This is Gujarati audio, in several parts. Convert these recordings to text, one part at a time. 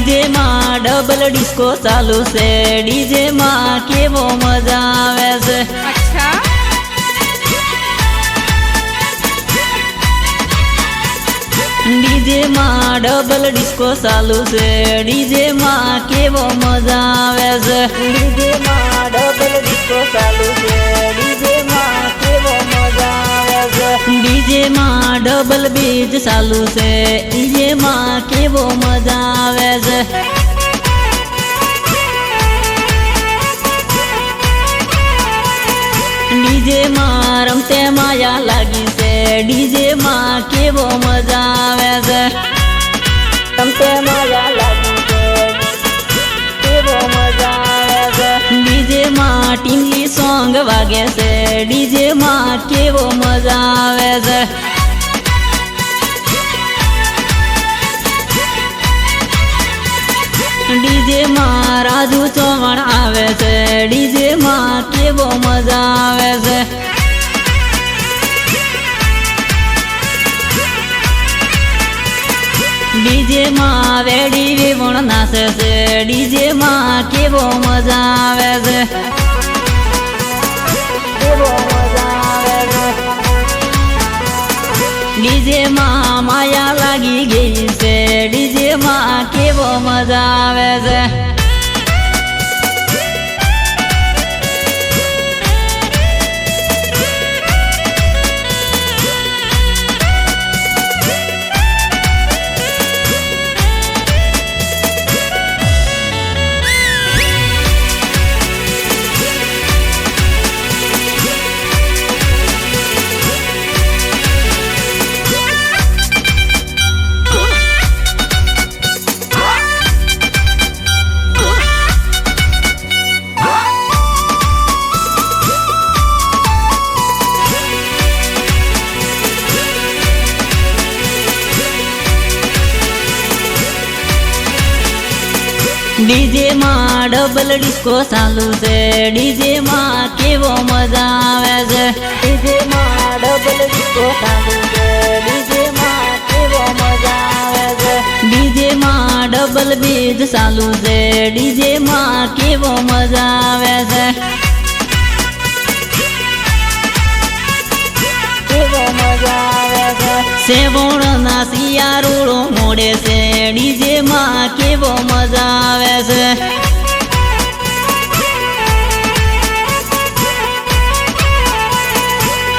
ડીજે માં ડબલ ડિસ્કો ચાલુ છે, ડીજે માં કેવો મજા આવે છે। અચ્છા ડીજે માં ડબલ ડિસ્કો ચાલુ છે, ડીજે માં કેવો મજા આવે છે। ડીજે માં ડબલ ડિસ્કો ચાલુ છે, ડીજે માં કેવો મજા આવે છે। ડીજે માં ડબલ બીજ ચાલુ છે, ડીજે માં કેવો મજા આવે છે। ડીજે માં રમતે માયા લાગી છે, ડીજે માં કેવો મજા આવે છે। રમતે માયા લાગી છે, કેવો મજા આવે છે। ડીજે માં ટીમલી સોંગ વાગે છે, ડીજે માં કેવો મજા આવે છે। ડીજે માં રાજુ ચૌહાણ આવે છે, ડીજે માં કેવો મજા આવે છે। ડીજે માં વેડી વિવણ નાચે છે, ડીજે માં કેવો મજા આવે છે। કેવો મજા આવે છે। ડીજે માં માયા લાગી ગઈ છે, ડીજે માં કેવો મજા આવે છે। ડીજે માં ડબલ ડિસ્કો ચાલુ છે, ડીજે માં કેવો મજા આવે છે। ડીજે માં ડબલ ડિસ્કો ચાલુ છે, ડીજે માં કેવો મજા આવે છે। ડીજે માં ડબલ બીજ ચાલુ છે, ડીજે માં કેવો મજા આવે છે। કેવો મજા આવે છે। સેવણ ના શિયાળો મોડે છે, ડીજે માં કેવો મજા આવે છે।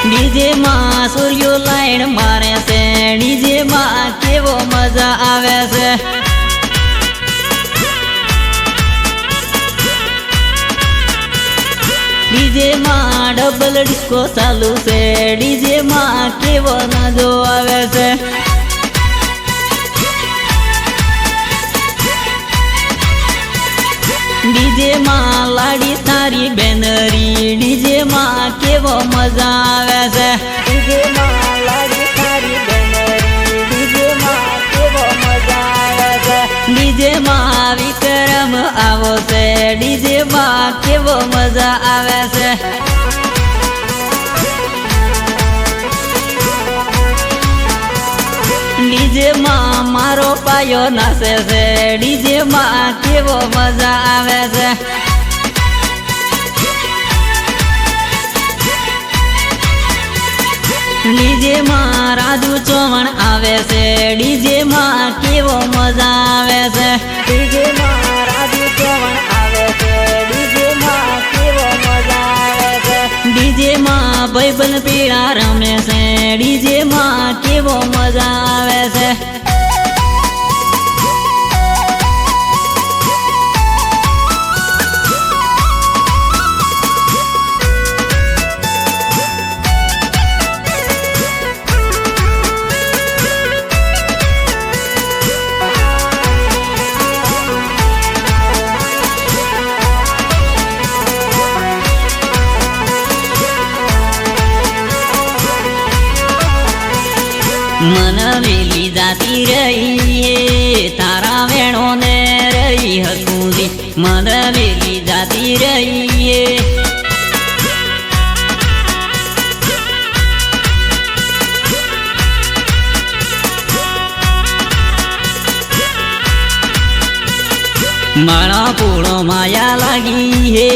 ડીજે માં સૂર્યો લાઈન મારે છે, ડીજે માં કેવો મજા આવે છે। ડીજે માં ડબલ ડિસ્કો ચાલુ છે, ડીજે માં કેવો નજો આવે છે। ડીજે માં લાડી તારી બેનરી, ડીજે માં કેવો મજા આવે છે। ડીજે માં લાડી તારી બેનરી, ડીજે માં કેવો મજા આવે છે। ડીજે માં વિક્રમ આવો છે, ડીજે માં કેવો મજા આવે છે। ડીજે માં મારો પાયો નાચે છે, ડીજે માં કેવો મજા આવે છે। ડીજે માં રાજુ ચૌહાણ આવે છે, ડીજે માં કેવો મજા આવે છે। ડીજે માં રાજુ ચૌહાણ આવે છે, ડીજે માં કેવો મજા આવે છે। ડીજે માં ભાઈબંધ પીળા રમે છે, ડીજે માં કેવો મજા આવે છે। मन वेली जाती रही तारा वेणो ने रही हकूरी, मन वेली जाती रही। मारा पूरो माया लागी हे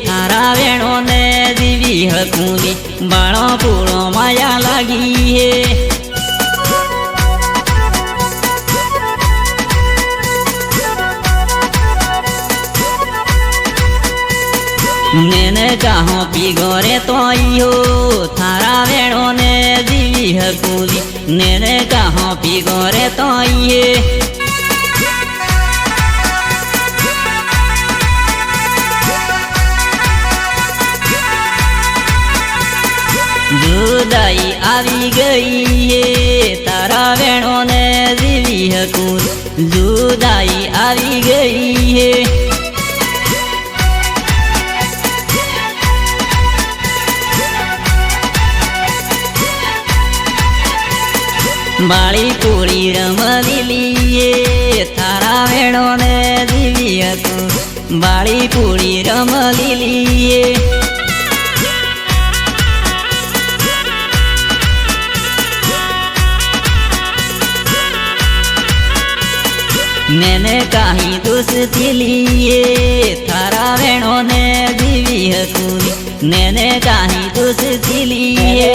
थारा वेणो ने जीवी हकूनी बाळो पूरो माया लागी हे नेने काहो पीगोरे तो आयो थारा वेणो ने जीवी हकूनी नेने काहो पीगोरे तो आइए जुदाई आवी गई है तारा वेणो ने जीवी हकून जुदाई आवी गई है बाળી પૂરી રમલી લીએ તારા વેણો ને જીવી હતું બાળી પૂરી રમલી લીએ मैंने काही दोस्ती लिए थारा वेणो ने जीवी हकूनी मैंने काही दोस्ती लिए